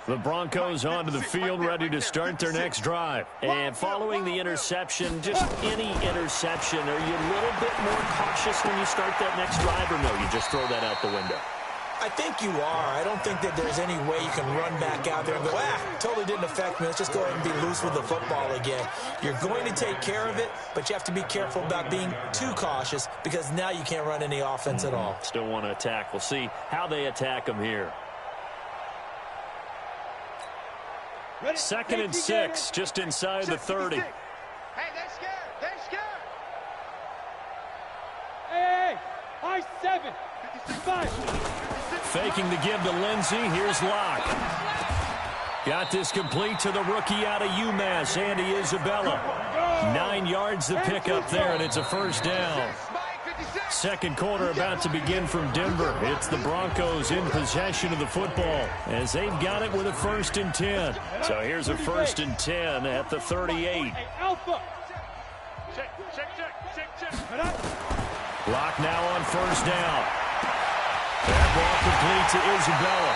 The Broncos onto the field, ready to start their next drive. And following the interception, just any interception, are you a little bit more cautious when you start that next drive, or no, you just throw that out the window? I think you are. I don't think that there's any way you can run back out there and go, totally didn't affect me. Let's just go ahead and be loose with the football again. You're going to take care of it, but you have to be careful about being too cautious because now you can't run any offense at all. Still want to attack. We'll see how they attack them here. 2nd and 6, just inside the 30. Hey, they're scared. They're scared. Hey, high 7. 55. Faking the give to Lindsey. Here's Leauge. Got this complete to the rookie out of UMass, Andy Isabella. 9 yards to pick up there, and it's a first down. Second quarter about to begin from Denver. It's the Broncos in possession of the football as they've got it with a 1st and 10. So here's a 1st and 10 at the 38. Leauge now on 1st down. That ball complete to Isabella.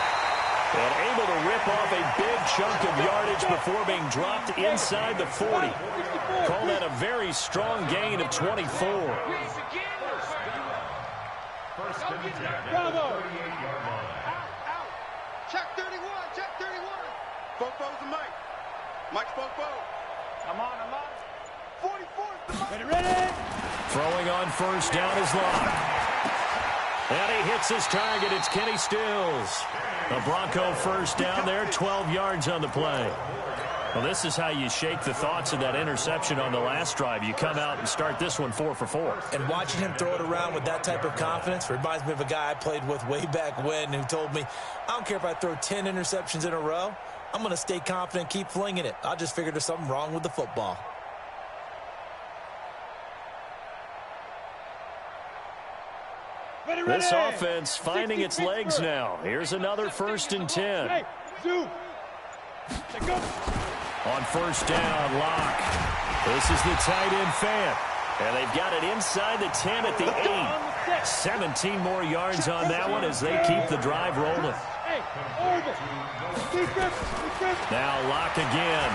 And able to rip off a big chunk of yardage before being dropped inside the 40. Call that a very strong gain of 24. Bravo. Check 31. Check 31. Bofo's the Mike. Mike's Bofo. I'm on. 44. Ready. Throwing on 1st down is Leauge. And he hits his target. It's Kenny Stills. The Bronco 1st down there, 12 yards on the play. Well, this is how you shake the thoughts of that interception on the last drive. You come out and start this one 4 for 4. And watching him throw it around with that type of confidence reminds me of a guy I played with way back when who told me, I don't care if I throw 10 interceptions in a row. I'm going to stay confident, keep flinging it. I just figured there's something wrong with the football. This offense finding its legs now. Here's another 1st and 10. On 1st down, Leauge. This is the tight end fan. And they've got it inside the 10 at the 8. 17 more yards on that one as they keep the drive rolling. Now Leauge again.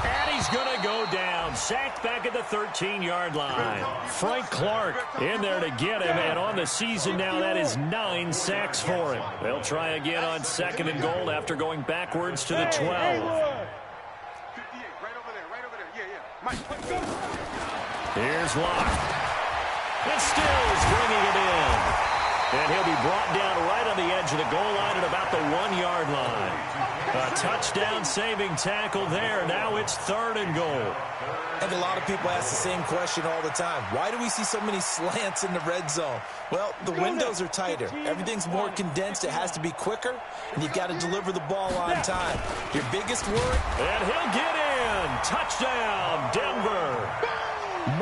And he's going to go down. Sacked back at the 13-yard line. Frank Clark in there to get him. And on the season now, that is 9 sacks for him. They'll try again on 2nd and goal after going backwards to the 12. Right over there. Yeah. Mike. Here's Leauge. And Stills bringing it in. And he'll be brought down right on the edge of the goal line at about the 1-yard line. A touchdown-saving tackle there. Now it's 3rd and goal. And a lot of people ask the same question all the time. Why do we see so many slants in the red zone? Well, the windows are tighter. Everything's more condensed. It has to be quicker, and you've got to deliver the ball on time. Your biggest worry? And he'll get in. Touchdown, Denver.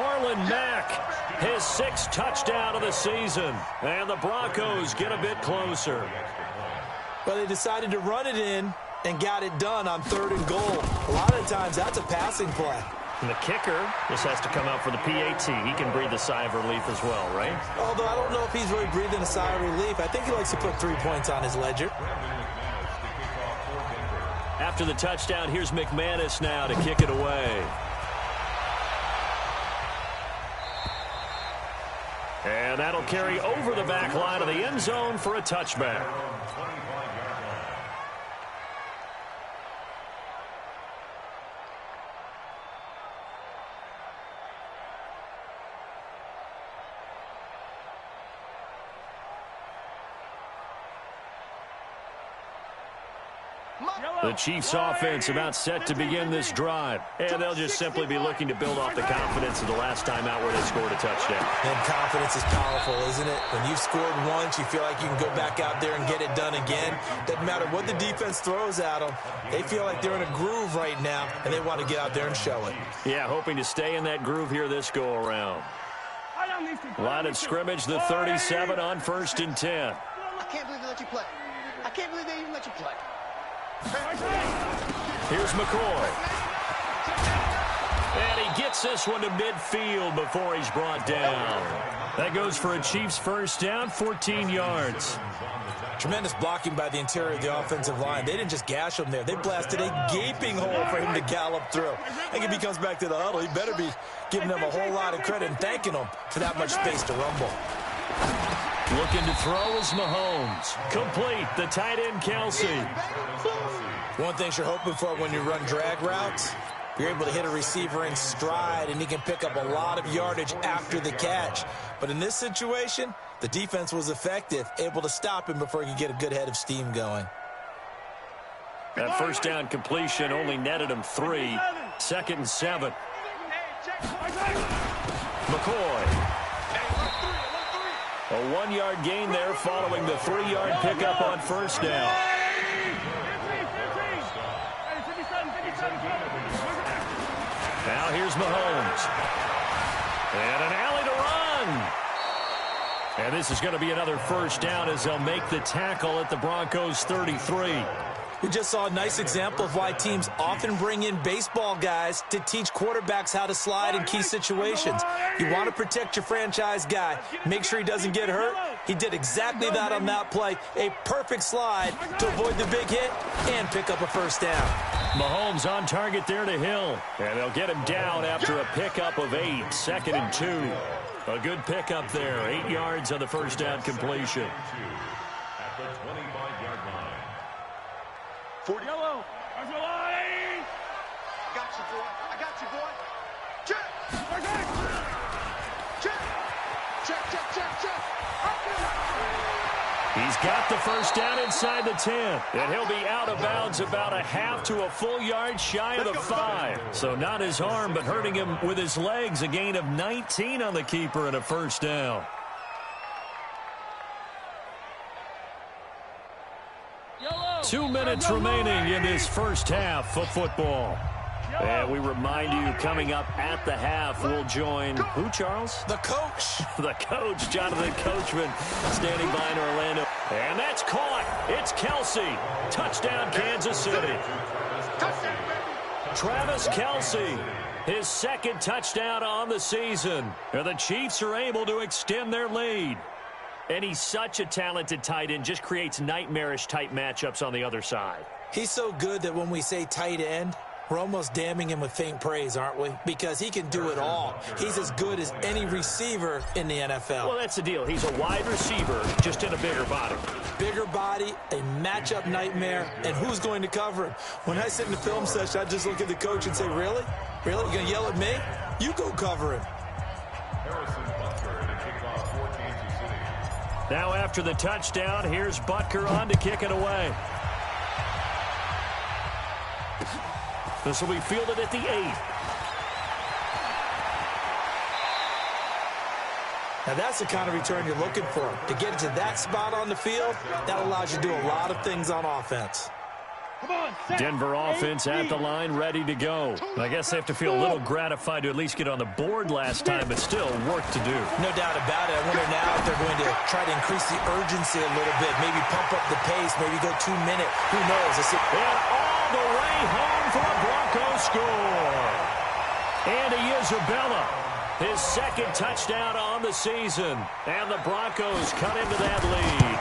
Marlon Mack, his 6th touchdown of the season. And the Broncos get a bit closer. Well, they decided to run it in and got it done on 3rd and goal. A lot of times, that's a passing play. And the kicker just has to come out for the PAT. He can breathe a sigh of relief as well, right? Although I don't know if he's really breathing a sigh of relief. I think he likes to put 3 points on his ledger. After the touchdown, here's McManus now to kick it away. And that'll carry over the back line of the end zone for a touchback. The Chiefs offense about set to begin this drive. And they'll just simply be looking to build off the confidence of the last time out where they scored a touchdown. And confidence is powerful, isn't it? When you've scored once, you feel like you can go back out there and get it done again. Doesn't matter what the defense throws at them. They feel like they're in a groove right now, and they want to get out there and show it. Yeah, hoping to stay in that groove here this go-around. Line of scrimmage, the 37 on 1st and 10. I can't believe they let you play. I can't believe they even let you play. Here's McCoy. And he gets this one to midfield before he's brought down. That goes for a Chiefs 1st down, 14 yards. Tremendous blocking by the interior of the offensive line. They didn't just gash him there. They blasted a gaping hole for him to gallop through. I think if he comes back to the huddle, he better be giving them a whole lot of credit and thanking them for that much space to rumble. Looking to throw is Mahomes. Complete, the tight end Kelsey. One thing you're hoping for when you run drag routes, you're able to hit a receiver in stride, and he can pick up a lot of yardage after the catch. But in this situation, the defense was effective, able to stop him before he could get a good head of steam going. That first down completion only netted him 3. 2nd and 7. McCoy. A 1-yard gain there following the 3-yard pickup on first down. Now here's Mahomes. And an alley to run. And this is going to be another first down as they'll make the tackle at the Broncos' 33. We just saw a nice example of why teams often bring in baseball guys to teach quarterbacks how to slide in key situations. You want to protect your franchise guy. Make sure he doesn't get hurt. He did exactly that on that play. A perfect slide to avoid the big hit and pick up a first down. Mahomes on target there to Hill. And they'll get him down after a pickup of 8. 2nd and 2. A good pickup there. 8 yards on the first down completion. At the 25-yard line. 40. Yellow. There's the line. Got you, boy. I got you, boy. Check. Check. Check. He's got the first down inside the 10. And he'll be out of bounds about a half to a full yard shy of the 5. So not his arm, but hurting him with his legs. A gain of 19 on the keeper and a first down. Yellow. 2 minutes remaining in this first half of football. And we remind you, coming up at the half, we'll join who, Charles? The coach. The coach, Jonathan Coachman, standing by in Orlando. And that's caught. It's Kelsey. Touchdown, Kansas City. Travis Kelsey, his 2nd touchdown on the season. And the Chiefs are able to extend their lead. And he's such a talented tight end, just creates nightmarish-type matchups on the other side. He's so good that when we say tight end, we're almost damning him with faint praise, aren't we? Because he can do it all. He's as good as any receiver in the NFL. Well, that's the deal. He's a wide receiver, just in a bigger body. Bigger body, a matchup nightmare, and who's going to cover him? When I sit in the film session, I just look at the coach and say, really? Really? You going to yell at me? You go cover him. Now after the touchdown, here's Butker on to kick it away. This will be fielded at the 8. Now that's the kind of return you're looking for. To get to that spot on the field, that allows you to do a lot of things on offense. Denver offense at the line, ready to go. I guess they have to feel a little gratified to at least get on the board last time, but still work to do. No doubt about it. I wonder now if they're going to try to increase the urgency a little bit, maybe pump up the pace, maybe go 2 minute. Who knows? And all the way home for a Broncos score. Andy Isabella, his 2nd touchdown on the season. And the Broncos cut into that lead.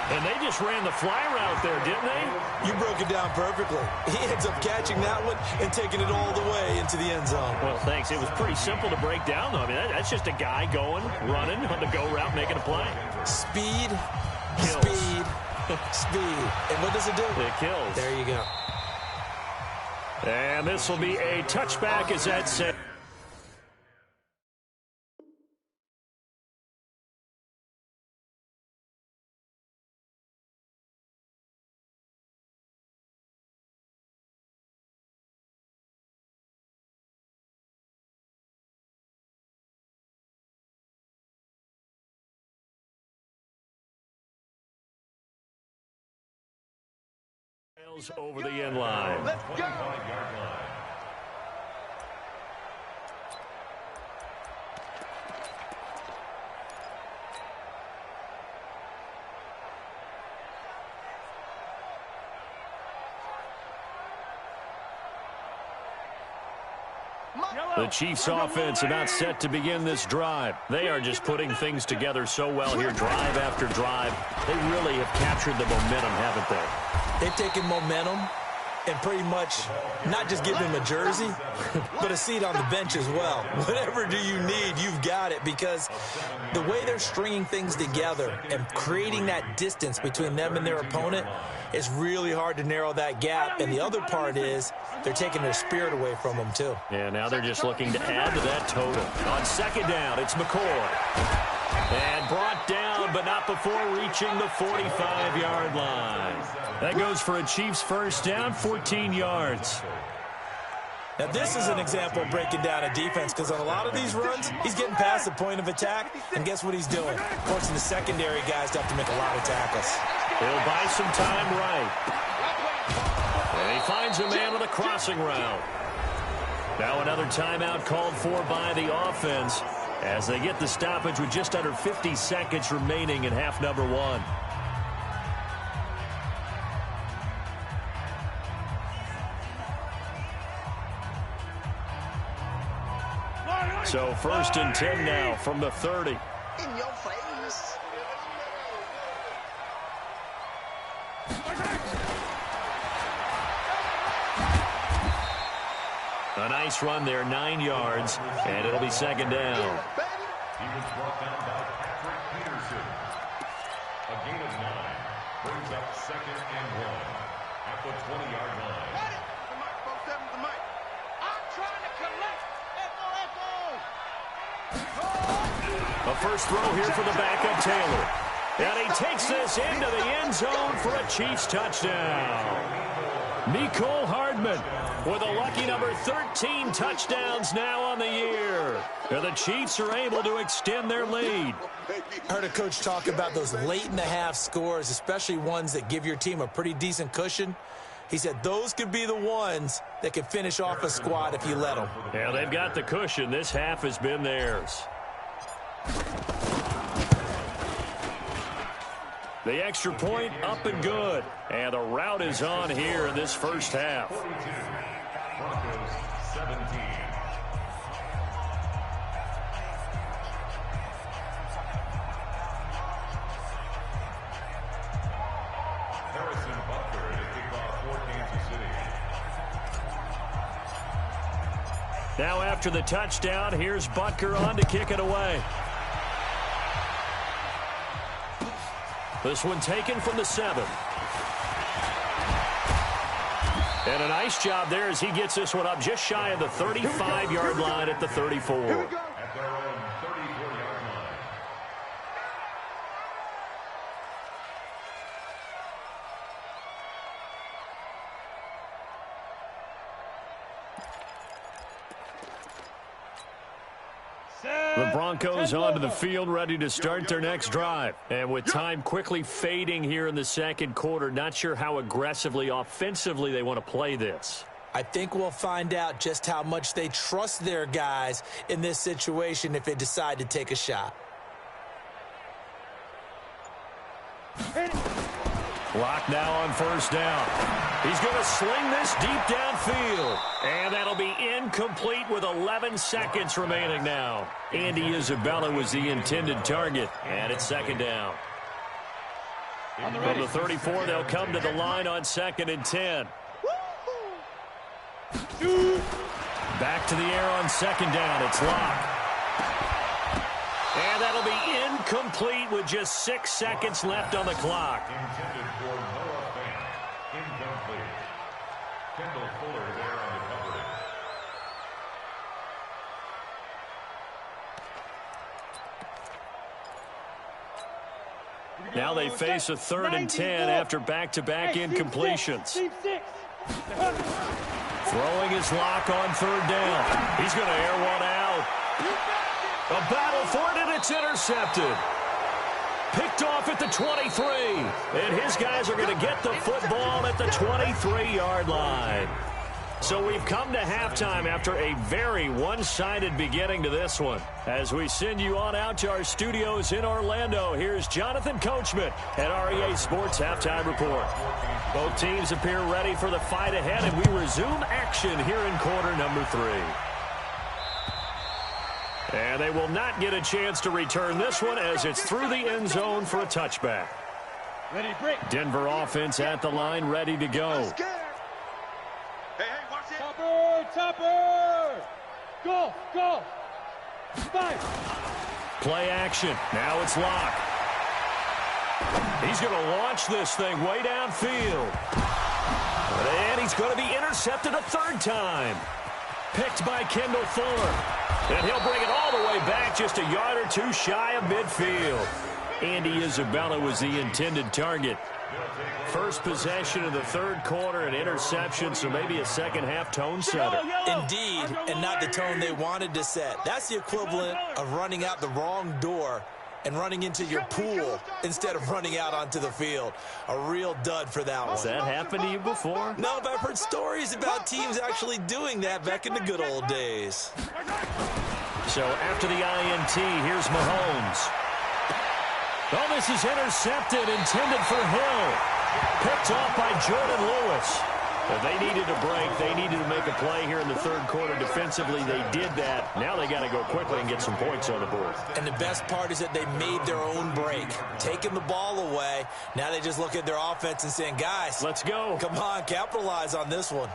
And they just ran the fly route there, didn't they? You broke it down perfectly. He ends up catching that one and taking it all the way into the end zone. Well, thanks. It was pretty simple to break down, though. I mean, that's just a guy going, running on the go route, making a play. Speed, kills. Speed, speed. And what does it do? It kills. There you go. And this will be a touchback as that set. Over the end line. Let's go. The Chiefs offense about set to begin this drive. They are just putting things together so well here, drive after drive. They really have captured the momentum, haven't they? They've taken momentum and pretty much not just give him a jersey, but a seat on the bench as well. Whatever do you need, you've got it, because the way they're stringing things together and creating that distance between them and their opponent is really hard to narrow that gap. And the other part is they're taking their spirit away from them, too. Yeah, now they're just looking to add to that total. On second down, it's McCoy. And brought down, but not before reaching the 45-yard line. That goes for a Chiefs first down, 14 yards. Now, this is an example of breaking down a defense, because on a lot of these runs, he's getting past the point of attack, and guess what he's doing? Forcing the secondary guys to have to make a lot of tackles. He'll buy some time right. And he finds a man with a crossing route. Now another timeout called for by the offense as they get the stoppage with just under 50 seconds remaining in half number one. So first and 10 now from the 30. In your face. A nice run there, 9 yards, and it'll be second down. He was brought down by Patrick Peterson. A gain of 9 brings up second and 1 at the 20-yard line. I'm trying to collect. A first throw here for the backup, Taylor. And he takes this into the end zone for a Chiefs touchdown. Mecole Hardman with a lucky number 13 touchdowns now on the year. And the Chiefs are able to extend their lead. I heard a coach talk about those late-in-the-half scores, especially ones that give your team a pretty decent cushion. He said those could be the ones that could finish off a squad if you let them. Yeah, they've got the cushion. This half has been theirs. The extra point up and good. And the route is on here in this first half. Broncos 17. Harrison Butker to kick off for Kansas City. Now after the touchdown, here's Butker on to kick it away. This one taken from the 7. And a nice job there as he gets this one up just shy of the 35-yard line at the 34. At their own 34-yard line. The Broncos onto the field ready to start their next drive. And with time quickly fading here in the second quarter, not sure how aggressively, offensively they want to play this. I think we'll find out just how much they trust their guys in this situation if they decide to take a shot. Clock now on first down. He's going to sling this deep downfield. And that'll be incomplete with 11 seconds remaining now. Andy Isabella was the intended target. And it's second down. From the 34, they'll come to the line on second and 10. Back to the air on second down. It's Leauge. And that'll be incomplete with just 6 seconds left on the clock. Intended for Noah Fant. Incomplete. Kendall Fuller there on the coverage. Now they face a 3rd and 10 after back-to-back incompletions. Throwing his lock on 3rd down. He's going to air one out. A battle for it, and it's intercepted. Picked off at the 23. And his guys are going to get the football at the 23-yard line. So we've come to halftime after a very one-sided beginning to this one. As we send you on out to our studios in Orlando, here's Jonathan Coachman at REA Sports Halftime Report. Both teams appear ready for the fight ahead, and we resume action here in quarter number 3. And they will not get a chance to return this one as it's through the end zone for a touchback. Ready, break. Denver offense at the line, ready to go. Hey, watch it. Topper. Go. 5. Play action. Now it's Leauge. He's going to launch this thing way downfield. And he's going to be intercepted a third time. Picked by Kendall Fuller. And he'll bring it all the way back just a yard or two shy of midfield. Andy Isabella was the intended target. First possession of the third quarter, an interception, so maybe a second-half tone setter. Indeed, and not the tone they wanted to set. That's the equivalent of running out the wrong door and running into your pool instead of running out onto the field. A real dud for that one. Has that happened to you before? No, but I've heard stories about teams actually doing that back in the good old days. So after the INT, here's Mahomes. Oh, this is intercepted, intended for Hill. Picked off by Jordan Lewis. If they needed a break, they needed to make a play here in the third quarter defensively. They did that. Now they got to go quickly and get some points on the board. And the best part is that they made their own break. Taking the ball away. Now they just look at their offense and saying, guys, let's go. Come on, capitalize on this one.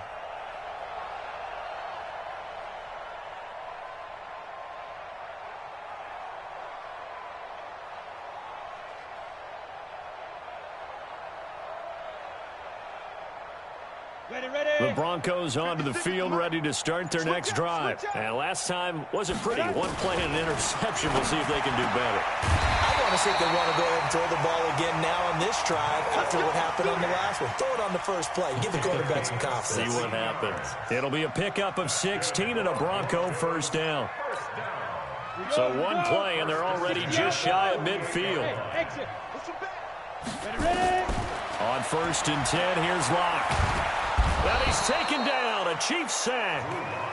The Broncos onto the field, ready to start their next drive. And last time wasn't pretty. One play and an interception. We'll see if they can do better. I want to see if they want to go ahead and throw the ball again now on this drive after what happened on the last one. Throw it on the first play. Give the quarterback some confidence. See what happens. It'll be a pickup of 16 and a Bronco first down. So one play, and they're already just shy of midfield. On 1st and 10, here's Leauge. Now he's taken down, a Chiefs sack.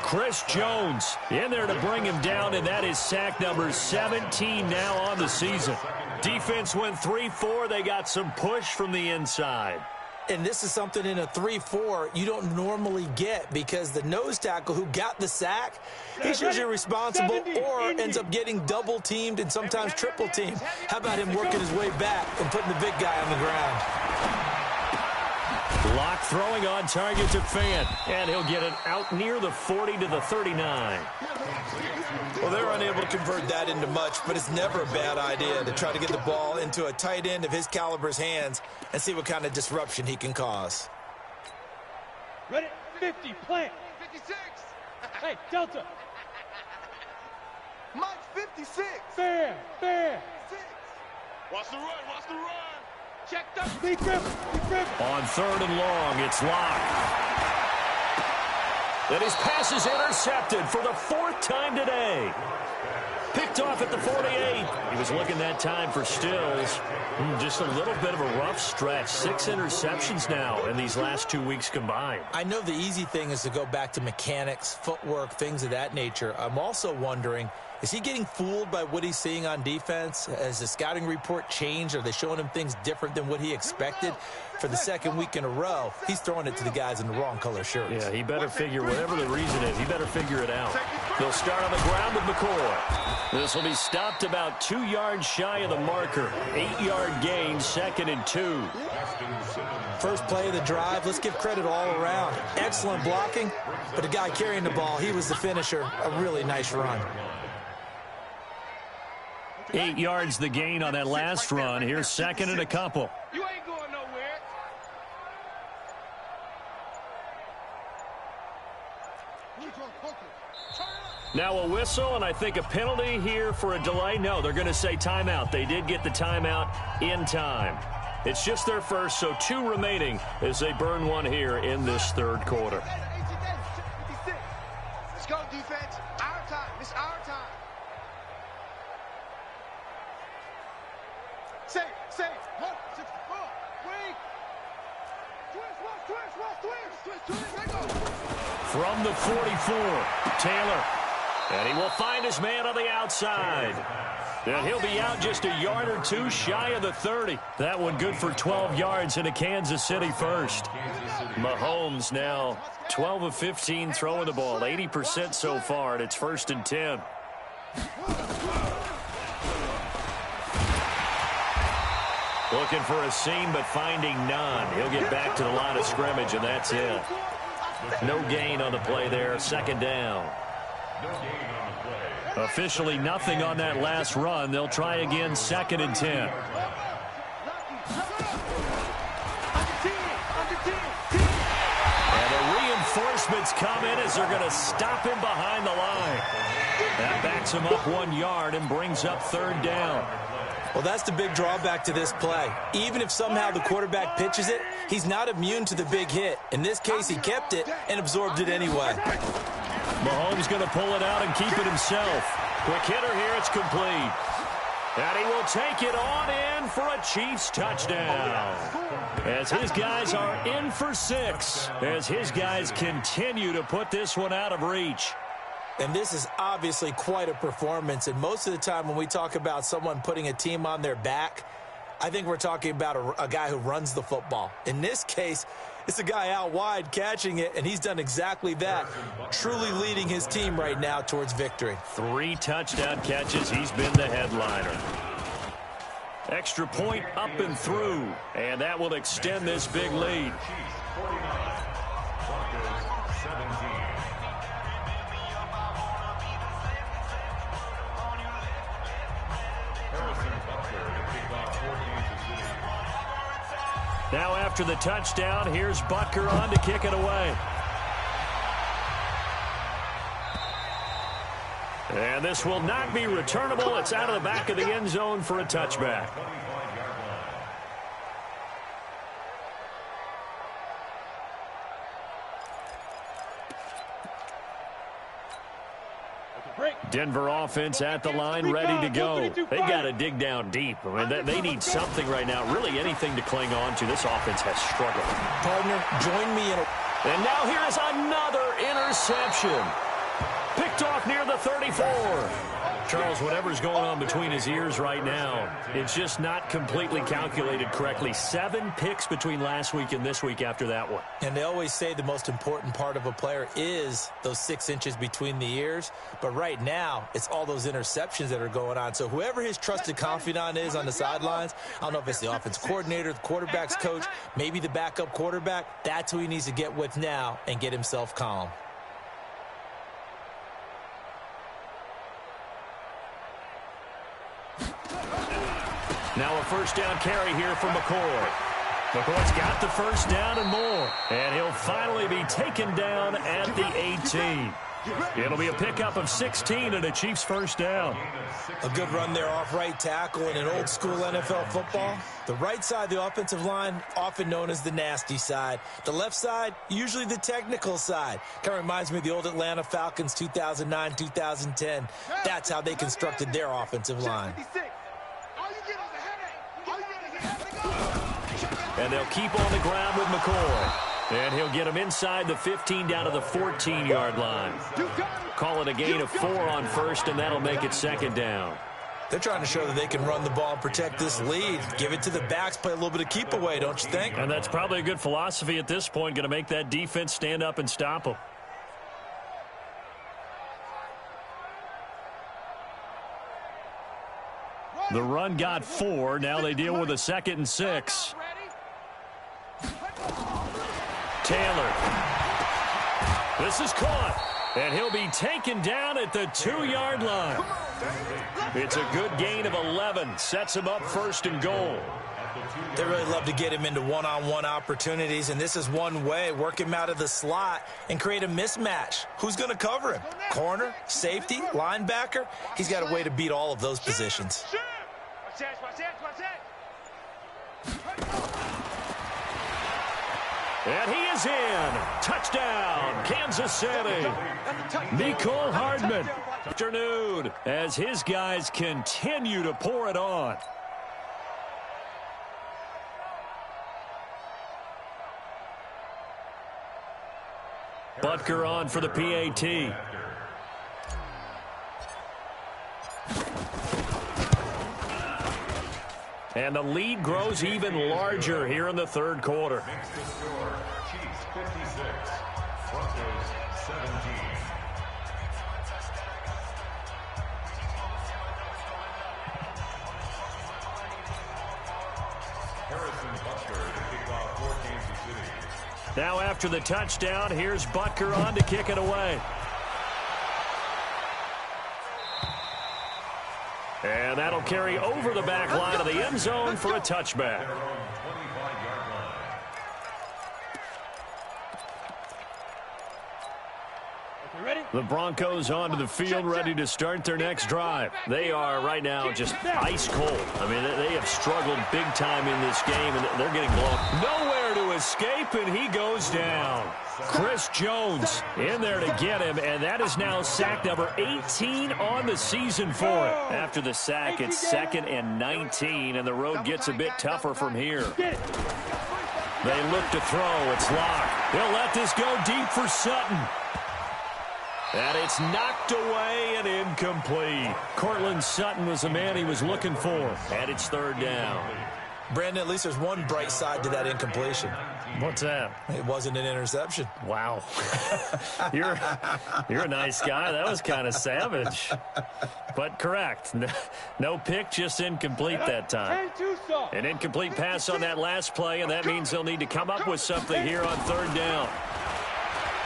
Chris Jones in there to bring him down, and that is sack number 17 now on the season. Defense went 3-4. They got some push from the inside. And this is something in a 3-4 you don't normally get because the nose tackle who got the sack, he's usually responsible or ends up getting double-teamed and sometimes triple-teamed. How about him working his way back and putting the big guy on the ground? Leauge throwing on target to Fant, and he'll get it out near the 40 to the 39. Well, they're unable to convert that into much, but it's never a bad idea to try to get the ball into a tight end of his caliber's hands and see what kind of disruption he can cause. Ready, 50, plant. 56. Hey, Delta. Mike, 56. Fair. 6. Watch the run. Checked up. Be grip. On 3rd and long, it's Leauge. And his pass is intercepted for the 4th time today. Picked off at the 48. He was looking that time for Stills. Just a little bit of a rough stretch. 6 interceptions now in these last 2 weeks combined. I know the easy thing is to go back to mechanics, footwork, things of that nature. I'm also wondering, is he getting fooled by what he's seeing on defense? Has the scouting report changed? Are they showing him things different than what he expected? For the 2nd week in a row, he's throwing it to the guys in the wrong color shirts. Yeah, he better figure, whatever the reason is, he better figure it out. They'll start on the ground with McCoy. This will be stopped about 2 yards shy of the marker. 8-yard gain, 2nd and 2. First play of the drive, let's give credit all around. Excellent blocking, but the guy carrying the ball, he was the finisher. A really nice run. 8 yards the gain on that last run. Here's 2nd and a couple. You ain't going nowhere. Now a whistle, and I think a penalty here for a delay. No, they're going to say timeout. They did get the timeout in time. It's just their first, so 2 remaining as they burn one here in this 3rd quarter. Let's go, defense. Our time. It's our time. Say, 164. Wait. Twist. Let go. From the 44, Taylor. And he will find his man on the outside. And he'll be out just a yard or 2 shy of the 30. That one good for 12 yards in a Kansas City first. Mahomes now 12 of 15 throwing the ball, 80% so far, and it's 1st and 10. Looking for a seam, but finding none. He'll get back to the line of scrimmage, and that's it. No gain on the play there. Second down. Officially nothing on that last run. They'll try again, 2nd and 10. And the reinforcements come in as they're going to stop him behind the line. That backs him up 1 yard and brings up 3rd down. Well, that's the big drawback to this play. Even if somehow the quarterback pitches it, he's not immune to the big hit. In this case, he kept it and absorbed it anyway. Mahomes going to pull it out and keep it himself. Quick hitter here, it's complete. And he will take it on in for a Chiefs touchdown. As his guys are in for 6. As his guys continue to put this one out of reach. And this is obviously quite a performance. And most of the time when we talk about someone putting a team on their back, I think we're talking about a guy who runs the football. In this case, it's a guy out wide catching it, and he's done exactly that, truly leading his team right now towards victory. 3 touchdown catches. He's been the headliner. Extra point up and through, and that will extend this big lead. Now after the touchdown, here's Butker on to kick it away. And this will not be returnable. It's out of the back of the end zone for a touchback. Denver offense at the line, ready to go. They got to dig down deep. I mean, they need something right now, really anything to cling on to. This offense has struggled. Partner, join me in a... And now here is another interception. Picked off near the 34. Charles, whatever's going on between his ears right now, it's just not completely calculated correctly. 7 picks between last week and this week after that one. And they always say the most important part of a player is those 6 inches between the ears. But right now, it's all those interceptions that are going on. So whoever his trusted confidant is on the sidelines, I don't know if it's the offense coordinator, the quarterback's coach, maybe the backup quarterback, that's who he needs to get with now and get himself calm. Now a first down carry here for McCoy. McCoy's got the first down and more. And he'll finally be taken down at the 18. It'll be a pickup of 16 and a Chiefs first down. A good run there off right tackle in an old school NFL football. The right side of the offensive line, often known as the nasty side. The left side, usually the technical side. Kind of reminds me of the old Atlanta Falcons 2009, 2010. That's how they constructed their offensive line. And they'll keep on the ground with McCoy. And he'll get him inside the 15 down to the 14-yard line. Call it a gain of 4 on first, and that'll make it second down. They're trying to show that they can run the ball and protect this lead. Give it to the backs, play a little bit of keep away, don't you think? And that's probably a good philosophy at this point, going to make that defense stand up and stop them. The run got 4. Now they deal with a 2nd and 6. Taylor. This is caught. And he'll be taken down at the 2-yard line. It's a good gain of 11. Sets him up first and goal. They really love to get him into one-on-one opportunities, and this is one way. Work him out of the slot and create a mismatch. Who's going to cover him? Corner, safety, linebacker? He's got a way to beat all of those positions. And he is in. Touchdown, Kansas City. Mecole Hardman. Afternoon, as his guys continue to pour it on. Butker on for the PAT. And the lead grows even larger here in the third quarter. Chiefs 56, Broncos 17. Now after the touchdown, here's Butker on to kick it away. And that'll carry over the back line of the end zone for a touchback. The Broncos onto the field, ready to start their next drive. They are right now just ice cold. I mean, they have struggled big time in this game, and they're getting blown. Nowhere to escape, and he goes down. Chris Jones in there to get him, and that is now sack number 18 on the season for him. After the sack, it's 2nd and 19, and the road gets a bit tougher from here. They look to throw. It's Leauge. He'll let this go deep for Sutton. And it's knocked away and incomplete. Cortland Sutton was the man he was looking for. And it's 3rd down. Brandon, at least there's one bright side to that incompletion. What's that? It wasn't an interception. Wow. You're a nice guy. That was kind of savage. But correct. No pick, just incomplete that time. An incomplete pass on that last play, and that means they'll need to come up with something here on 3rd down.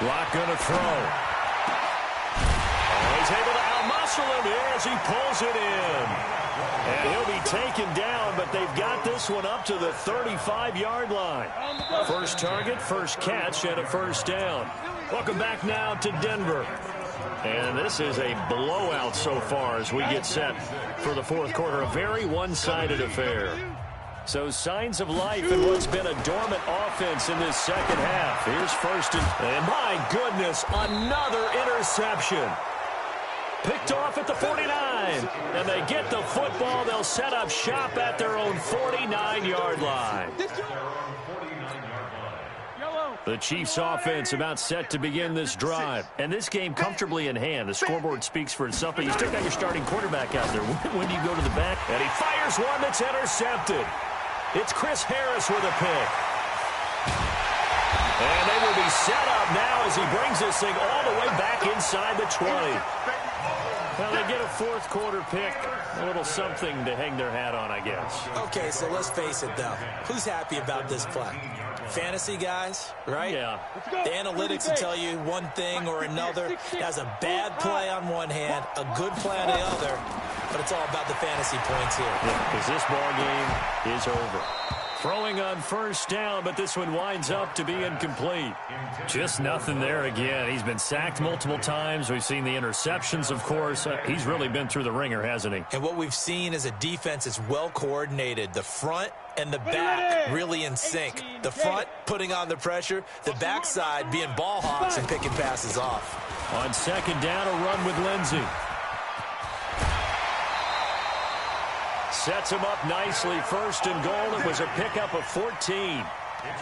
Lock gonna throw. He's able to out-muscle him as he pulls it in. And he'll be taken down, but they've got this one up to the 35-yard line. First target, first catch, and a 1st down. Welcome back now to Denver. And this is a blowout so far as we get set for the 4th quarter. A very one-sided affair. So signs of life in what's been a dormant offense in this 2nd half. Here's 1st and my goodness, another interception. Picked off at the 49, and they get the football. They'll set up shop at their own 49-yard line. The Chiefs' offense about set to begin this drive. And this game comfortably in hand. The scoreboard speaks for itself, but you still got your starting quarterback out there. When do you go to the back? And he fires one that's intercepted. It's Chris Harris with a pick. And they will be set up now as he brings this thing all the way back inside the 20. Well, they get a 4th quarter pick. A little something to hang their hat on, I guess. Okay, so let's face it, though. Who's happy about this play? Fantasy guys, right? Yeah. The analytics will tell you one thing or another. That's a bad play on one hand, a good play on the other, but it's all about the fantasy points here. Yeah, because this ball game is over. Throwing on 1st down, but this one winds up to be incomplete. Just nothing there again. He's been sacked multiple times. We've seen the interceptions, of course. He's really been through the ringer, hasn't he? And what we've seen is a defense that's well coordinated. The front and the back really in sync. The front putting on the pressure, the backside being ball hawks and picking passes off. On 2nd down, a run with Lindsey. Sets him up nicely. 1st and goal. It was a pickup of 14.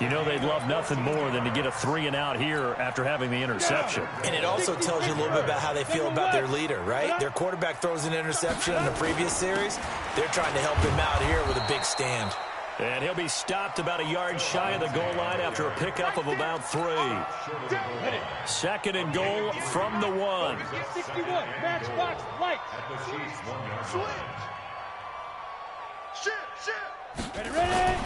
You know they'd love nothing more than to get a 3-and-out here after having the interception. And it also tells you a little bit about how they feel about their leader, right? Their quarterback throws an interception in the previous series. They're trying to help him out here with a big stand. And he'll be stopped about a yard shy of the goal line after a pickup of about 3. 2nd and goal from the 1. 61, matchbox lights. Ready.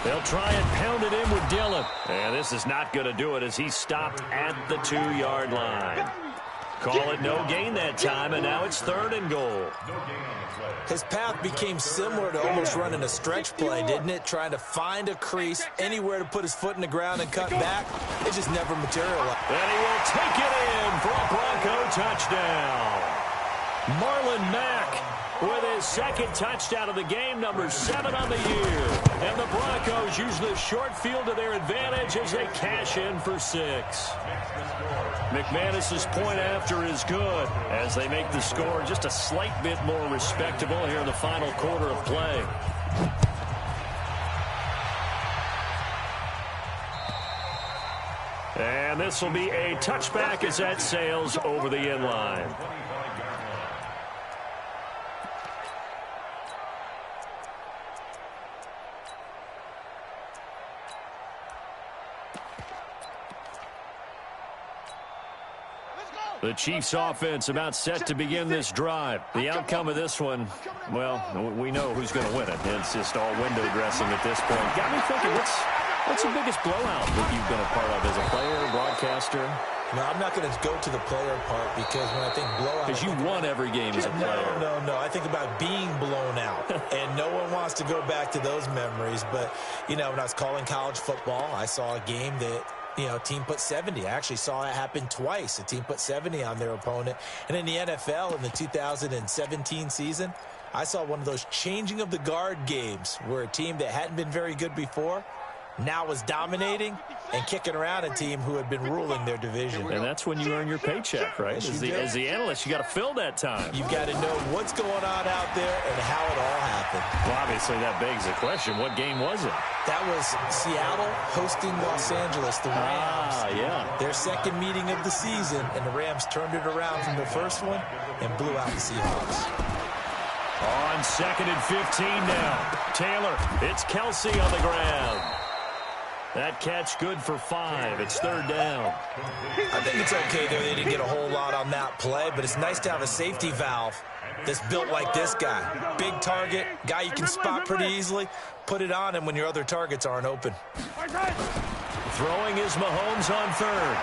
They'll try and pound it in with Dillon. And this is not going to do it as he's stopped at the 2-yard line. Call it no gain that time, and now it's 3rd and goal. His path became similar to almost running a stretch play, didn't it? Trying to find a crease, anywhere to put his foot in the ground and cut back. It just never materialized. And he will take it in for a Bronco touchdown. Marlon Mack with his 2nd touchdown of the game, number 7 on the year. And the Broncos use the short field to their advantage as they cash in for 6. McManus's point after is good as they make the score just a slight bit more respectable here in the final quarter of play. And this will be a touchback as that sails over the end line. The Chiefs' offense about set to begin this drive. The outcome of this one, well, we know who's going to win it. It's just all window dressing at this point. Got me thinking, What's the biggest blowout that you've been a part of as a player, broadcaster? No, I'm not going to go to the player part because when I think blowout... Because you won every game as a player. No. I think about being blown out, and no one wants to go back to those memories. But, when I was calling college football, I saw a game that, a team put 70. I actually saw it happen twice. A team put 70 on their opponent. And in the NFL, in the 2017 season, I saw one of those changing of the guard games where a team that hadn't been very good before now was dominating and kicking around a team who had been ruling their division. And that's when you earn your paycheck, right? As the analyst, you got to fill that time. You've got to know what's going on out there and how it all happened. Well, obviously, that begs the question, what game was it? That was Seattle hosting Los Angeles, the Rams. Yeah. Their second meeting of the season, and the Rams turned it around from the first one and blew out the Seahawks. On 2nd and 15 now. Taylor, it's Kelsey on the ground. That catch good for 5. It's 3rd down. I think it's okay, though. They didn't get a whole lot on that play, but it's nice to have a safety valve that's built like this guy. Big target, guy you can spot pretty easily. Put it on him when your other targets aren't open. Throwing is Mahomes on 3rd.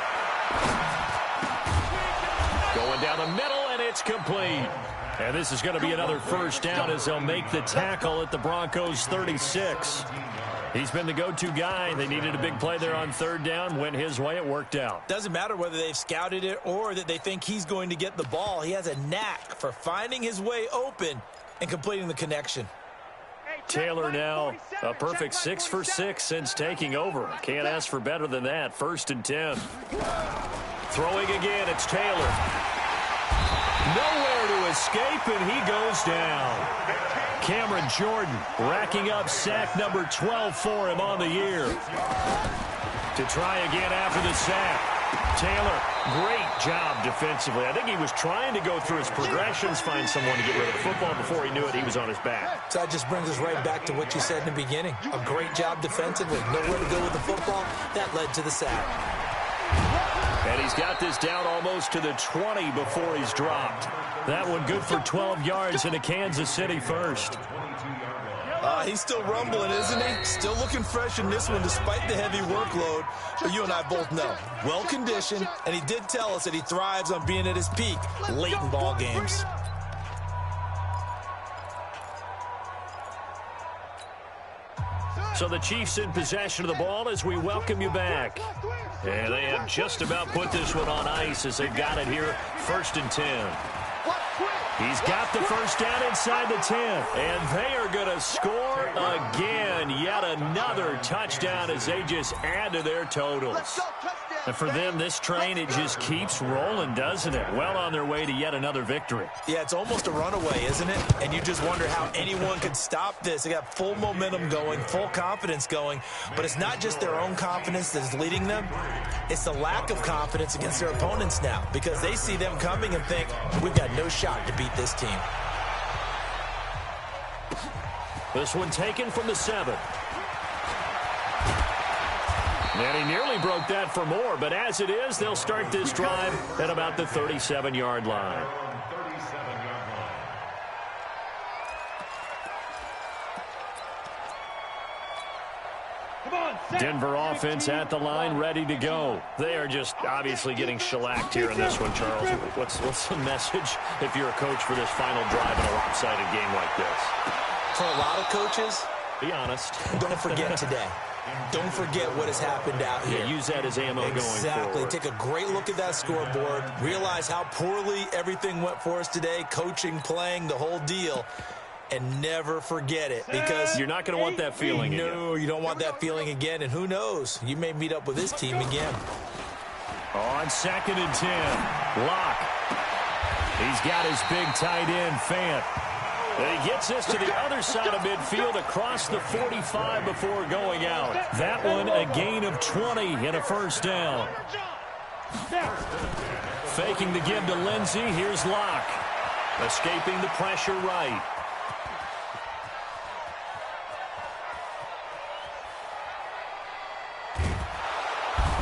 Going down the middle, and it's complete. And this is going to be another first down as they'll make the tackle at the Broncos' 36. He's been the go-to guy. They needed a big play there on 3rd down. Went his way. It worked out. Doesn't matter whether they've scouted it or that they think he's going to get the ball. He has a knack for finding his way open and completing the connection. Taylor now a perfect 6 for 6 since taking over. Can't ask for better than that. 1st and 10. Throwing again. It's Taylor. Nowhere to escape, and he goes down. Cameron Jordan racking up sack number 12 for him on the year. To try again after the sack. Taylor, great job defensively. I think he was trying to go through his progressions, find someone to get rid of the football. Before he knew it, he was on his back. So that just brings us right back to what you said in the beginning. A great job defensively. Nowhere to go with the football. That led to the sack. And he's got this down almost to the 20 before he's dropped. That one good for 12 yards and a Kansas City first. He's still rumbling, isn't he? Still looking fresh in this one despite the heavy workload. But you and I both know, well-conditioned, and he did tell us that he thrives on being at his peak late in ball games. So the Chiefs in possession of the ball as we welcome you back. And they have just about put this one on ice as they've got it here, 1st and 10. He's got the first down inside the 10. And they are going to score again. Yet another touchdown as they just add to their totals. And for them, this train, it just keeps rolling, doesn't it? Well on their way to yet another victory. Yeah, it's almost a runaway, isn't it? And you just wonder how anyone could stop this. They got full momentum going, full confidence going. But it's not just their own confidence that's leading them. It's the lack of confidence against their opponents now because they see them coming and think, we've got no shot to beat this team. This one taken from the 7. And he nearly broke that for more, but as it is, they'll start this drive at about the 37-yard line. Denver offense at the line, ready to go. They are just obviously getting shellacked here in this one, Charles. What's the message if you're a coach for this final drive in a lopsided game like this? For a lot of coaches, be honest. Don't forget today. Don't forget what has happened out here. Yeah, use that as ammo going forward. Exactly. Take a great look at that scoreboard. Realize how poorly everything went for us today. Coaching, playing, the whole deal. And never forget it because you're not going to want that feeling again. No, you don't want that feeling again. And who knows? You may meet up with this team again. On 2nd and 10, Locke. He's got his big tight end, Fant. And he gets this to the other side of midfield across the 45 before going out. That one a gain of 20 and a first down. Faking the give to Lindsey. Here's Locke. Escaping the pressure right.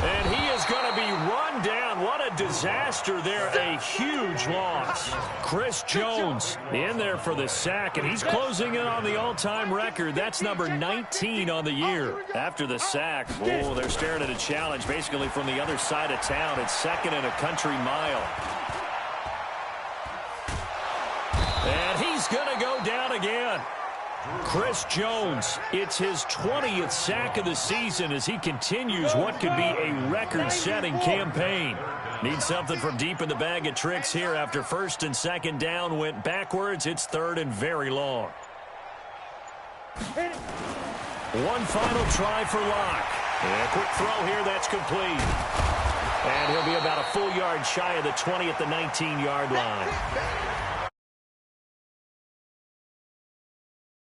And he is going to be run down. What a disaster there, a huge loss. Chris Jones in there for the sack, and he's closing in on the all-time record. That's number 19 on the year. After the sack, oh, they're staring at a challenge basically from the other side of town. It's second and a country mile. And he's going to go down again. Chris Jones, it's his 20th sack of the season as he continues what could be a record-setting campaign. Needs something from deep in the bag of tricks here after first and second down went backwards. It's third and very long. One final try for Leauge. And a quick throw here, that's complete. And he'll be about a full yard shy of the 20 at the 19-yard line.